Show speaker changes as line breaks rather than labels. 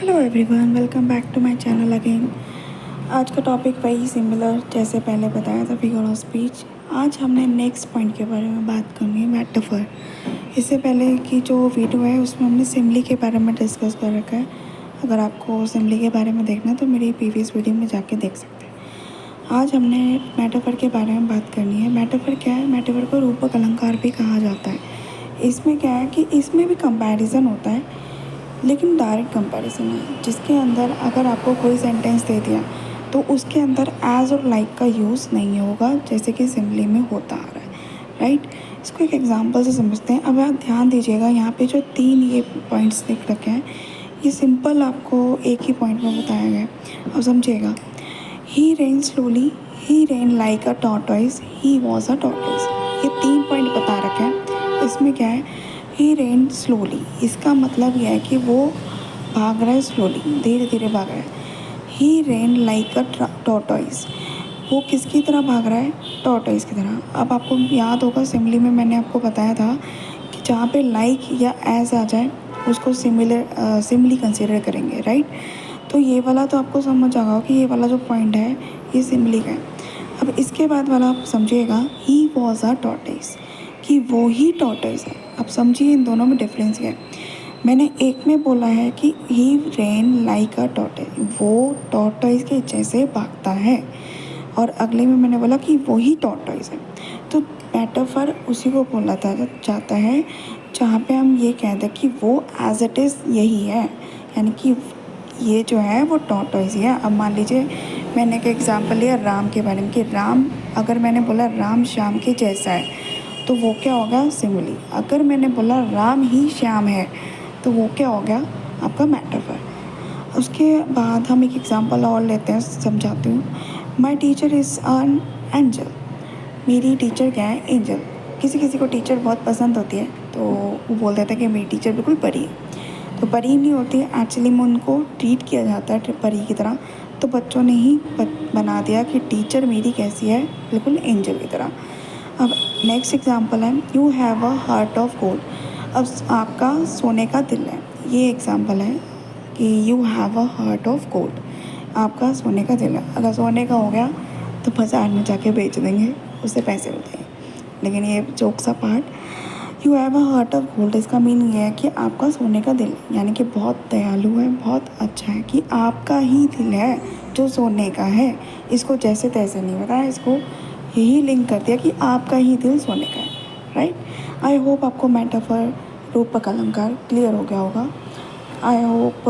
Hello everyone, welcome back to my channel again. आज का topic वही सिमिलर जैसे पहले बताया था, फिगर ऑफ स्पीच। आज हमने नेक्स्ट पॉइंट के बारे में बात करनी है, मेटाफर। इससे पहले की जो वीडियो है उसमें हमने सिमिली के बारे में डिस्कस कर रखा है। अगर आपको सिमिली के बारे में देखना है तो मेरी प्रीवियस वीडियो में जाके देख सकते हैं। आज हमने मेटाफर के बारे में बात करनी है। मेटाफर क्या है? मेटाफर को रूपक अलंकार भी कहा जाता है। इसमें क्या है कि इसमें भी कंपैरिजन होता है, लेकिन डायरेक्ट कंपैरिजन है, जिसके अंदर अगर आपको कोई सेंटेंस दे दिया तो उसके अंदर एज और लाइक का यूज़ नहीं होगा, जैसे कि सिमिली में होता आ रहा है, राइट। इसको एक एग्जांपल से समझते हैं। अब आप ध्यान दीजिएगा, यहाँ पे जो 3 ये पॉइंट्स दिख रखे हैं, ये सिंपल आपको एक ही पॉइंट में बताया गया है। अब समझिएगा, he ran slowly, he ran like a tortoise, he was a tortoise. ये 3 पॉइंट बता रखे हैं। इसमें क्या है? ही रेन स्लोली, इसका मतलब यह है कि वो भाग रहा है स्लोली, धीरे धीरे भाग रहा है। ही रेन लाइक अ टॉर्टोइज, वो किसकी तरह भाग रहा है? टॉर्टोइज की तरह। अब आपको याद होगा, सिमिली में मैंने आपको बताया था कि जहाँ पे लाइक या एज आ जाए उसको सिमिली कंसिडर करेंगे, राइट। तो ये वाला तो आपको समझ आएगा कि ये वाला जो पॉइंट है ये सिमिली का है। अब इसके बाद वाला आप समझिएगा, ही वॉज अ टॉर्टोइज, कि वो ही टॉर्टोइज है। अब समझिए इन दोनों में डिफरेंस क्या है। मैंने एक में बोला है कि ही रेन लाइक अ टॉर्टोइज, वो टॉर्टोइज के जैसे भागता है, और अगले में मैंने बोला कि वो ही टॉर्टोइज है। तो मेटाफर उसी को बोला जाता है जहाँ पे हम ये कह दें कि वो एज इट इज़ यही है, यानी कि ये जो है वो टॉर्टोइज ही है। अब मान लीजिए मैंने एक एग्जांपल लिया राम के बारे में कि राम, अगर मैंने बोला राम श्याम के जैसा है तो वो क्या होगा? सिमिली। अगर मैंने बोला राम ही श्याम है तो वो क्या हो गया? आपका मेटाफर। उसके बाद हम एक एग्जांपल और लेते हैं, समझाती हूँ। My teacher is an angel, मेरी टीचर क्या है? एंजल। किसी किसी को टीचर बहुत पसंद होती है तो वो बोल देता है कि मेरी टीचर बिल्कुल परी है। तो परी नहीं होती है, एक्चुअली में उनको ट्रीट किया जाता है परी की तरह। तो बच्चों ने ही बना दिया कि टीचर मेरी कैसी है? बिल्कुल एंजल की तरह। अब नेक्स्ट एग्जांपल है, you have a heart of gold. अब आपका सोने का दिल है, ये एग्जांपल है कि you have a heart of gold, आपका सोने का दिल है। अगर सोने का हो गया तो बाजार में जाके बेच देंगे, उससे पैसे मिलते हैं। लेकिन ये जोक सा part, you have a heart of gold, इसका मीनिंग ये है कि आपका सोने का दिल, यानी कि बहुत दयालु है, बहुत अच्छा है, कि आपका ही दिल है जो सोने का है। इसको जैसे तैसे नहीं बताया, इसको यही लिंक कर दिया कि आपका ही दिल सोने का है, राइट। आई होप आपको मेटाफर, रूपक अलंकार क्लियर हो गया होगा। I hope